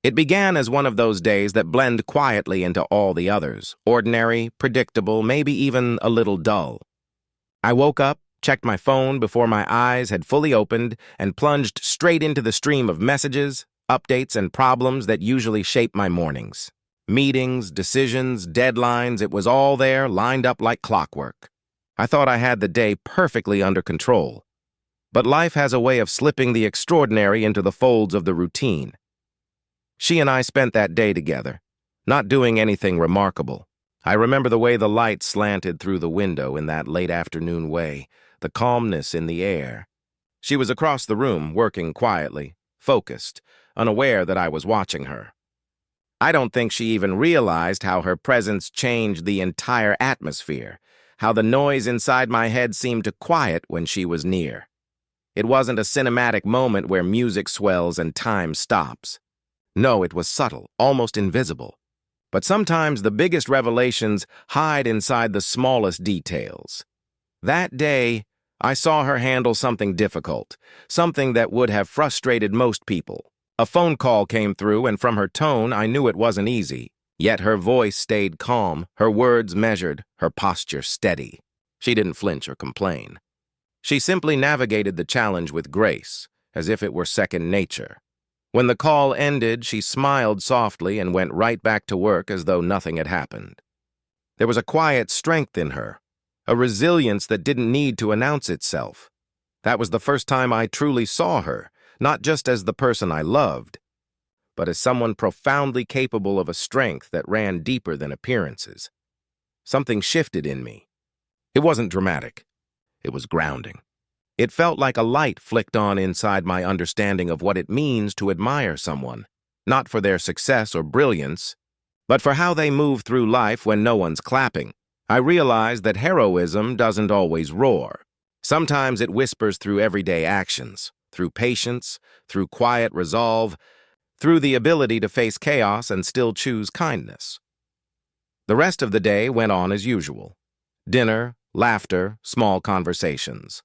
It began as one of those days that blend quietly into all the others, ordinary, predictable, maybe even a little dull. I woke up, checked my phone before my eyes had fully opened, and plunged straight into the stream of messages, updates, and problems that usually shape my mornings. Meetings, decisions, deadlines, it was all there, lined up like clockwork. I thought I had the day perfectly under control. But life has a way of slipping the extraordinary into the folds of the routine. She and I spent that day together, not doing anything remarkable. I remember the way the light slanted through the window in that late afternoon way, the calmness in the air. She was across the room, working quietly, focused, unaware that I was watching her. I don't think she even realized how her presence changed the entire atmosphere, how the noise inside my head seemed to quiet when she was near. It wasn't a cinematic moment where music swells and time stops. No, it was subtle, almost invisible. But sometimes the biggest revelations hide inside the smallest details. That day, I saw her handle something difficult, something that would have frustrated most people. A phone call came through, and from her tone, I knew it wasn't easy. Yet her voice stayed calm, her words measured, her posture steady. She didn't flinch or complain. She simply navigated the challenge with grace, as if it were second nature. When the call ended, she smiled softly and went right back to work as though nothing had happened. There was a quiet strength in her, a resilience that didn't need to announce itself. That was the first time I truly saw her, not just as the person I loved, but as someone profoundly capable of a strength that ran deeper than appearances. Something shifted in me. It wasn't dramatic. It was grounding. It felt like a light flicked on inside my understanding of what it means to admire someone, not for their success or brilliance, but for how they move through life when no one's clapping. I realized that heroism doesn't always roar. Sometimes it whispers through everyday actions, through patience, through quiet resolve, through the ability to face chaos and still choose kindness. The rest of the day went on as usual. Dinner, laughter, small conversations.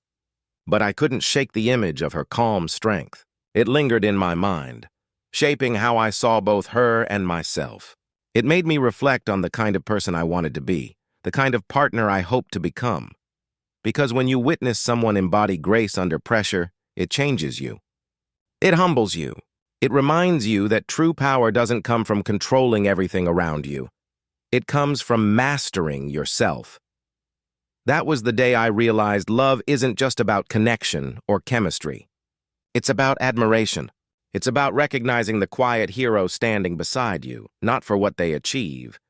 But I couldn't shake the image of her calm strength. It lingered in my mind, shaping how I saw both her and myself. It made me reflect on the kind of person I wanted to be, the kind of partner I hoped to become. Because when you witness someone embody grace under pressure, it changes you. It humbles you. It reminds you that true power doesn't come from controlling everything around you. It comes from mastering yourself. That was the day I realized love isn't just about connection or chemistry. It's about admiration. It's about recognizing the quiet hero standing beside you, not for what they achieve,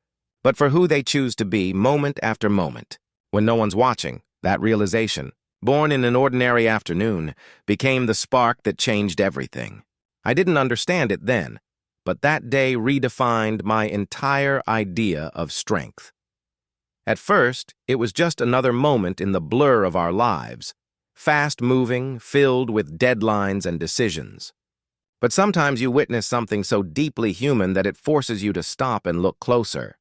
but for who they choose to be moment after moment. When no one's watching, that realization, born in an ordinary afternoon, became the spark that changed everything. I didn't understand it then, but that day redefined my entire idea of strength. At first, it was just another moment in the blur of our lives, fast-moving, filled with deadlines and decisions. But sometimes you witness something so deeply human that it forces you to stop and look closer.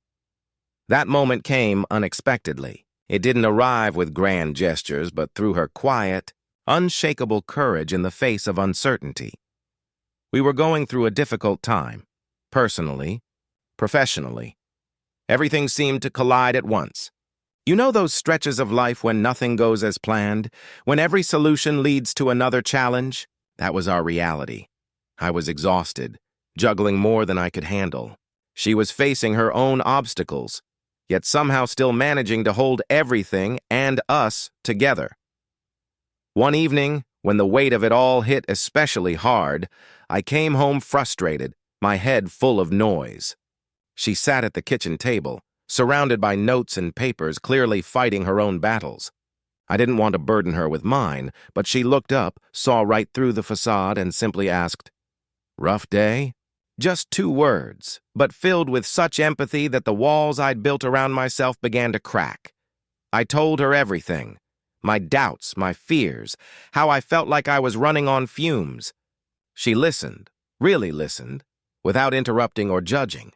That moment came unexpectedly. It didn't arrive with grand gestures, but through her quiet, unshakable courage in the face of uncertainty. We were going through a difficult time, personally, professionally. Everything seemed to collide at once. You know those stretches of life when nothing goes as planned, when every solution leads to another challenge? That was our reality. I was exhausted, juggling more than I could handle. She was facing her own obstacles, yet somehow still managing to hold everything and us together. One evening, when the weight of it all hit especially hard, I came home frustrated, my head full of noise. She sat at the kitchen table, surrounded by notes and papers, clearly fighting her own battles. I didn't want to burden her with mine, but she looked up, saw right through the facade, and simply asked, "Rough day?" Just 2 words, but filled with such empathy that the walls I'd built around myself began to crack. I told her everything, my doubts, my fears, how I felt like I was running on fumes. She listened, really listened, without interrupting or judging.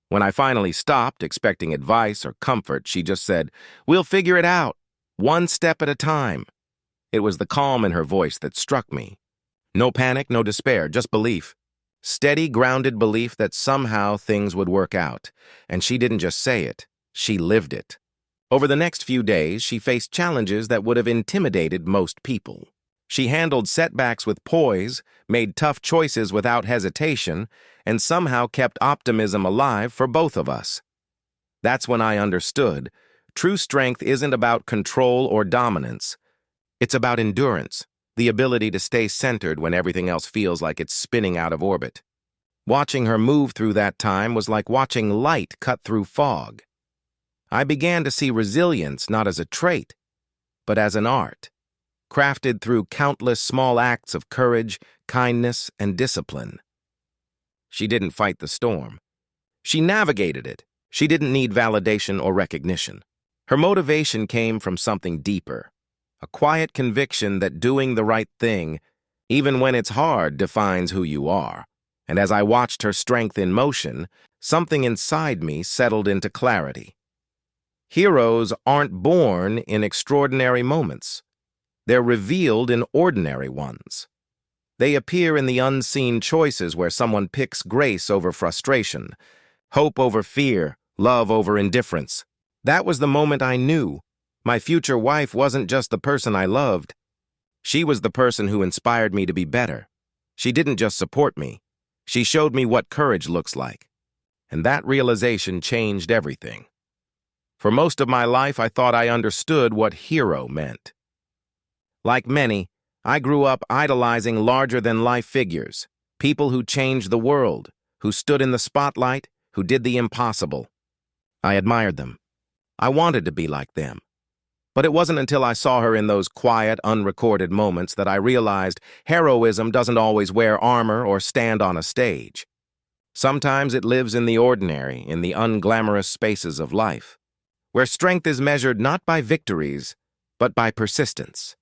When I finally stopped, expecting advice or comfort, she just said, "We'll figure it out, one step at a time." It was the calm in her voice that struck me. No panic, no despair, just belief. Steady, grounded belief that somehow things would work out. And she didn't just say it, she lived it. Over the next few days, she faced challenges that would have intimidated most people. She handled setbacks with poise, made tough choices without hesitation, and somehow kept optimism alive for both of us. That's when I understood. True strength isn't about control or dominance. It's about endurance, the ability to stay centered when everything else feels like it's spinning out of orbit. Watching her move through that time was like watching light cut through fog. I began to see resilience not as a trait, but as an art, crafted through countless small acts of courage, kindness, and discipline. She didn't fight the storm. She navigated it. She didn't need validation or recognition. Her motivation came from something deeper, a quiet conviction that doing the right thing, even when it's hard, defines who you are. And as I watched her strength in motion, something inside me settled into clarity. Heroes aren't born in extraordinary moments. They're revealed in ordinary ones. They appear in the unseen choices where someone picks grace over frustration, hope over fear, love over indifference. That was the moment I knew my future wife wasn't just the person I loved. She was the person who inspired me to be better. She didn't just support me. She showed me what courage looks like. And that realization changed everything. For most of my life, I thought I understood what hero meant. Like many, I grew up idolizing larger-than-life figures, people who changed the world, who stood in the spotlight, who did the impossible. I admired them. I wanted to be like them. But it wasn't until I saw her in those quiet, unrecorded moments that I realized heroism doesn't always wear armor or stand on a stage. Sometimes it lives in the ordinary, in the unglamorous spaces of life, where strength is measured not by victories, but by persistence.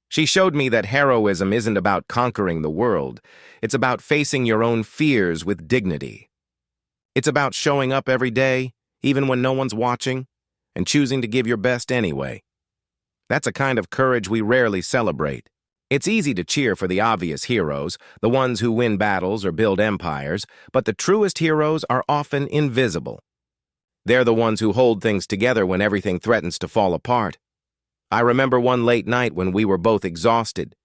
She showed me that heroism isn't about conquering the world. It's about facing your own fears with dignity. It's about showing up every day, even when no one's watching, and choosing to give your best anyway. That's a kind of courage we rarely celebrate. It's easy to cheer for the obvious heroes, the ones who win battles or build empires, but the truest heroes are often invisible. They're the ones who hold things together when everything threatens to fall apart. I remember one late night when we were both exhausted,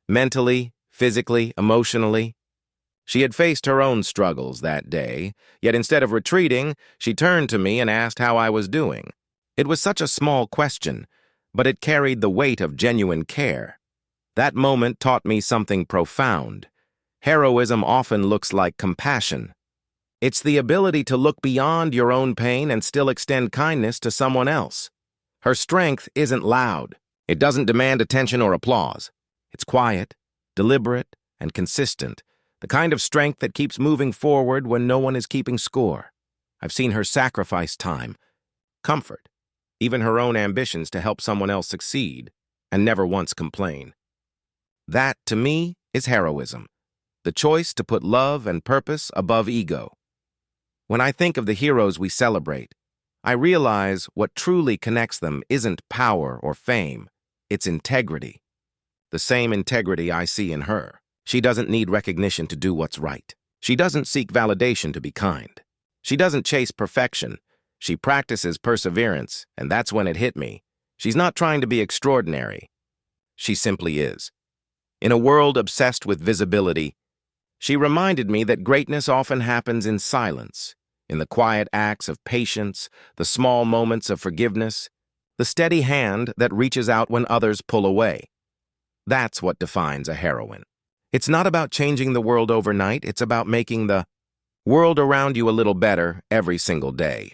mentally, physically, emotionally. She had faced her own struggles that day, yet instead of retreating, she turned to me and asked how I was doing. It was such a small question, but it carried the weight of genuine care. That moment taught me something profound. Heroism often looks like compassion. It's the ability to look beyond your own pain and still extend kindness to someone else. Her strength isn't loud. It doesn't demand attention or applause. It's quiet, deliberate, and consistent, the kind of strength that keeps moving forward when no one is keeping score. I've seen her sacrifice time, comfort, even her own ambitions to help someone else succeed, and never once complain. That, to me, is heroism, the choice to put love and purpose above ego. When I think of the heroes we celebrate, I realize what truly connects them isn't power or fame, it's integrity. The same integrity I see in her. She doesn't need recognition to do what's right. She doesn't seek validation to be kind. She doesn't chase perfection. She practices perseverance, and that's when it hit me. She's not trying to be extraordinary. She simply is. In a world obsessed with visibility, she reminded me that greatness often happens in silence, in the quiet acts of patience, the small moments of forgiveness, the steady hand that reaches out when others pull away. That's what defines a heroine. It's not about changing the world overnight, it's about making the world around you a little better every single day.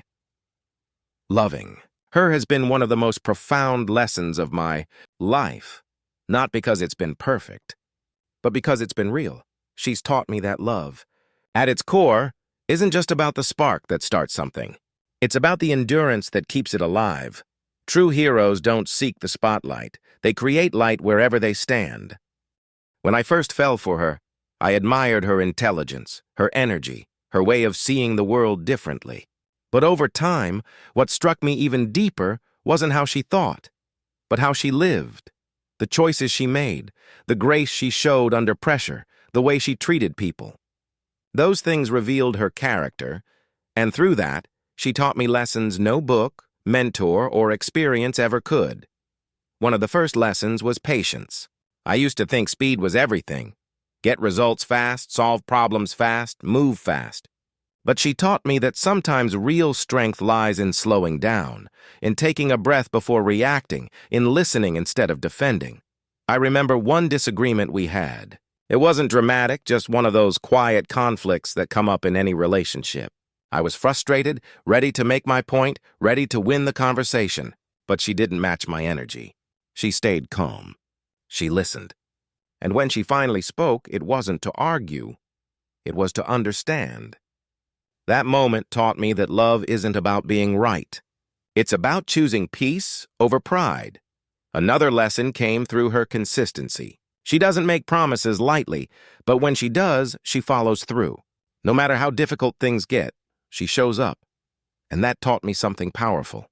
Loving her has been one of the most profound lessons of my life, not because it's been perfect, but because it's been real. She's taught me that love, at its core, isn't just about the spark that starts something. It's about the endurance that keeps it alive. True heroes don't seek the spotlight. They create light wherever they stand. When I first fell for her, I admired her intelligence, her energy, her way of seeing the world differently. But over time, what struck me even deeper wasn't how she thought, but how she lived. The choices she made, the grace she showed under pressure, the way she treated people. Those things revealed her character, and through that, she taught me lessons no book, mentor, or experience ever could. One of the first lessons was patience. I used to think speed was everything. Get results fast, solve problems fast, move fast. But she taught me that sometimes real strength lies in slowing down, in taking a breath before reacting, in listening instead of defending. I remember one disagreement we had. It wasn't dramatic, just one of those quiet conflicts that come up in any relationship. I was frustrated, ready to make my point, ready to win the conversation, but she didn't match my energy. She stayed calm. She listened. And when she finally spoke, it wasn't to argue. It was to understand. That moment taught me that love isn't about being right. It's about choosing peace over pride. Another lesson came through her consistency. She doesn't make promises lightly, but when she does, she follows through. No matter how difficult things get, she shows up. And that taught me something powerful.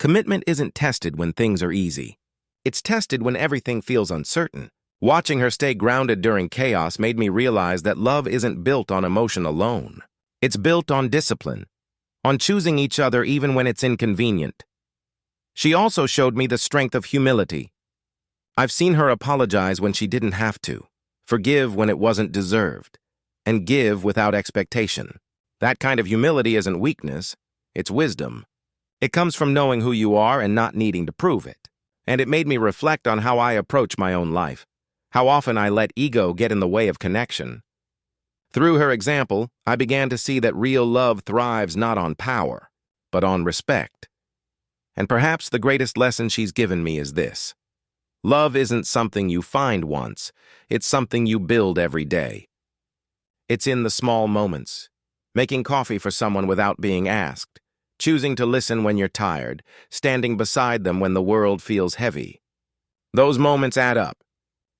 Commitment isn't tested when things are easy. It's tested when everything feels uncertain. Watching her stay grounded during chaos made me realize that love isn't built on emotion alone. It's built on discipline, on choosing each other even when it's inconvenient. She also showed me the strength of humility. I've seen her apologize when she didn't have to, forgive when it wasn't deserved, and give without expectation. That kind of humility isn't weakness, it's wisdom. It comes from knowing who you are and not needing to prove it. And it made me reflect on how I approach my own life, how often I let ego get in the way of connection. Through her example, I began to see that real love thrives not on power, but on respect. And perhaps the greatest lesson she's given me is this. Love isn't something you find once, it's something you build every day. It's in the small moments, making coffee for someone without being asked, choosing to listen when you're tired, standing beside them when the world feels heavy. Those moments add up.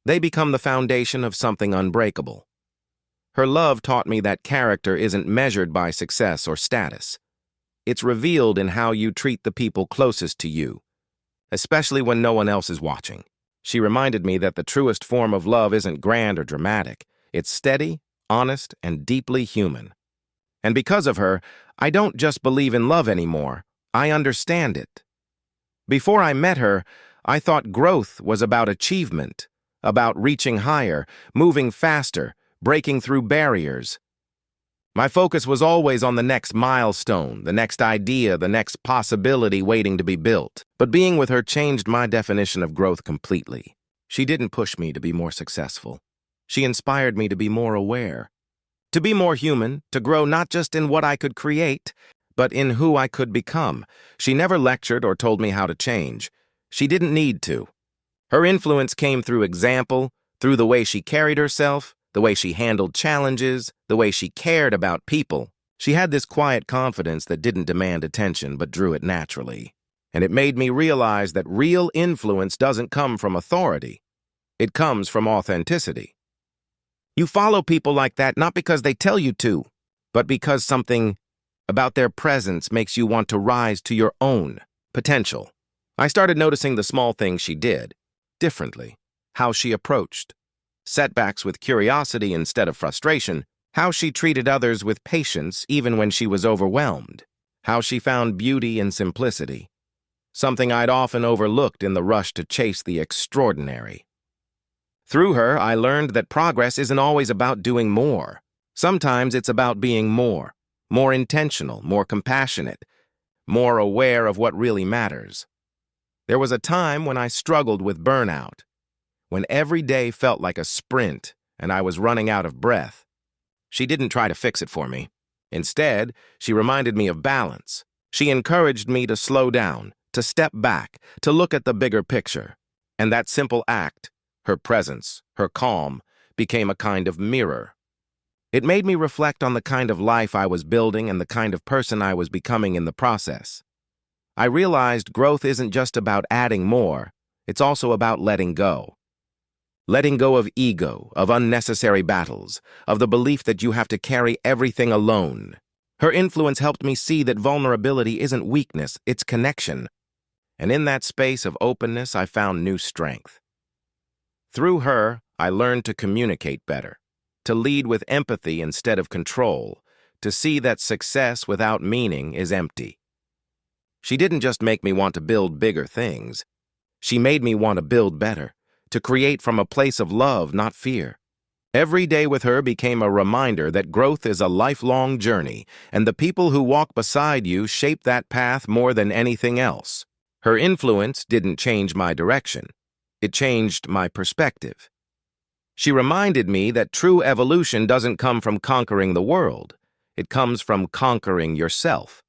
They become the foundation of something unbreakable. Her love taught me that character isn't measured by success or status. It's revealed in how you treat the people closest to you, especially when no one else is watching. She reminded me that the truest form of love isn't grand or dramatic. It's steady, honest, and deeply human. And because of her, I don't just believe in love anymore, I understand it. Before I met her, I thought growth was about achievement, about reaching higher, moving faster, breaking through barriers. My focus was always on the next milestone, the next idea, the next possibility waiting to be built. But being with her changed my definition of growth completely. She didn't push me to be more successful. She inspired me to be more aware, to be more human, to grow not just in what I could create, but in who I could become. She never lectured or told me how to change. She didn't need to. Her influence came through example, through the way she carried herself, the way she handled challenges, the way she cared about people. She had this quiet confidence that didn't demand attention but drew it naturally. And it made me realize that real influence doesn't come from authority. It comes from authenticity. You follow people like that not because they tell you to, but because something about their presence makes you want to rise to your own potential. I started noticing the small things she did differently, how she approached setbacks with curiosity instead of frustration, how she treated others with patience even when she was overwhelmed, how she found beauty in simplicity, something I'd often overlooked in the rush to chase the extraordinary. Through her, I learned that progress isn't always about doing more. Sometimes it's about being more intentional, more compassionate, more aware of what really matters. There was a time when I struggled with burnout, when every day felt like a sprint and I was running out of breath. She didn't try to fix it for me. Instead, she reminded me of balance. She encouraged me to slow down, to step back, to look at the bigger picture. And that simple act, her presence, her calm, became a kind of mirror. It made me reflect on the kind of life I was building and the kind of person I was becoming in the process. I realized growth isn't just about adding more, it's also about letting go. Letting go of ego, of unnecessary battles, of the belief that you have to carry everything alone. Her influence helped me see that vulnerability isn't weakness, it's connection. And in that space of openness, I found new strength. Through her, I learned to communicate better. to lead with empathy instead of control, to see that success without meaning is empty. She didn't just make me want to build bigger things. She made me want to build better, to create from a place of love, not fear. Every day with her became a reminder that growth is a lifelong journey, and the people who walk beside you shape that path more than anything else. Her influence didn't change my direction. It changed my perspective. She reminded me that true evolution doesn't come from conquering the world. It comes from conquering yourself.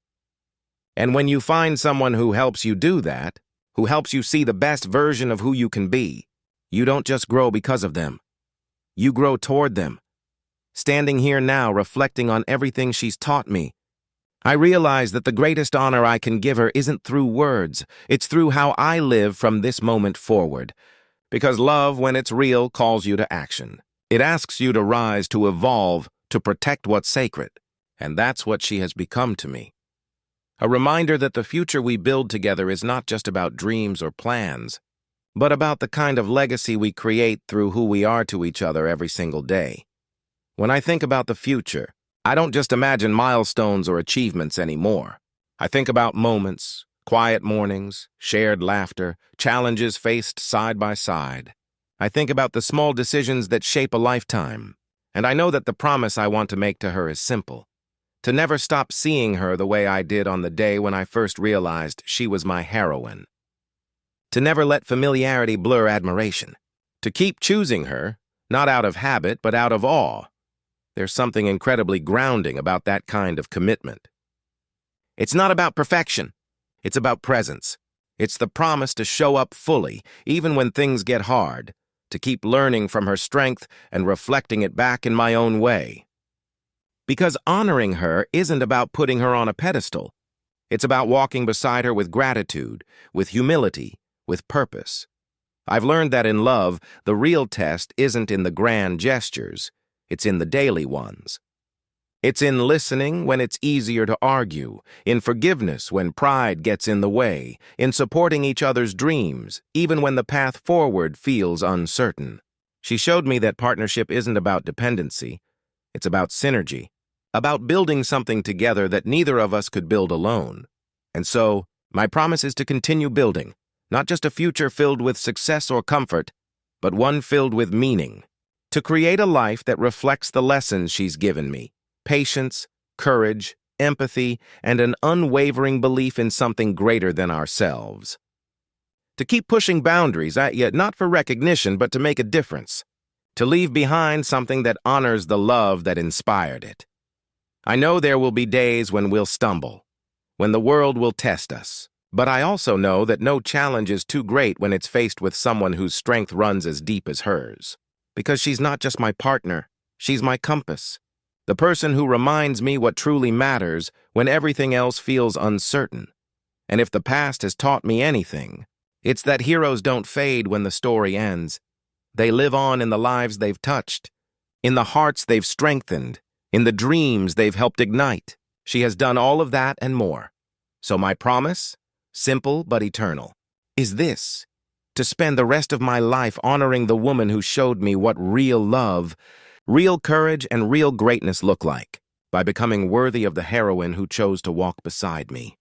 And when you find someone who helps you do that, who helps you see the best version of who you can be, you don't just grow because of them. You grow toward them. Standing here now, reflecting on everything she's taught me, I realize that the greatest honor I can give her isn't through words. It's through how I live from this moment forward. Because love, when it's real, calls you to action. It asks you to rise, to evolve, to protect what's sacred. And that's what she has become to me. A reminder that the future we build together is not just about dreams or plans, but about the kind of legacy we create through who we are to each other every single day. When I think about the future, I don't just imagine milestones or achievements anymore. I think about moments, quiet mornings, shared laughter, challenges faced side by side. I think about the small decisions that shape a lifetime. And I know that the promise I want to make to her is simple: to never stop seeing her the way I did on the day when I first realized she was my heroine. To never let familiarity blur admiration. To keep choosing her, not out of habit, but out of awe. There's something incredibly grounding about that kind of commitment. It's not about perfection. It's about presence. It's the promise to show up fully, even when things get hard, to keep learning from her strength and reflecting it back in my own way. Because honoring her isn't about putting her on a pedestal. It's about walking beside her with gratitude, with humility, with purpose. I've learned that in love, the real test isn't in the grand gestures. It's in the daily ones. It's in listening when it's easier to argue, in forgiveness when pride gets in the way, in supporting each other's dreams, even when the path forward feels uncertain. She showed me that partnership isn't about dependency. It's about synergy, about building something together that neither of us could build alone. And so, my promise is to continue building, not just a future filled with success or comfort, but one filled with meaning. To create a life that reflects the lessons she's given me: patience, courage, empathy, and an unwavering belief in something greater than ourselves. To keep pushing boundaries, yet not for recognition, but to make a difference. To leave behind something that honors the love that inspired it. I know there will be days when we'll stumble, when the world will test us. But I also know that no challenge is too great when it's faced with someone whose strength runs as deep as hers. Because she's not just my partner, she's my compass. The person who reminds me what truly matters when everything else feels uncertain. And if the past has taught me anything, it's that heroes don't fade when the story ends. They live on in the lives they've touched, in the hearts they've strengthened, in the dreams they've helped ignite. She has done all of that and more. So my promise, simple but eternal, is this: to spend the rest of my life honoring the woman who showed me what real love, real courage, and real greatness look like, by becoming worthy of the heroine who chose to walk beside me.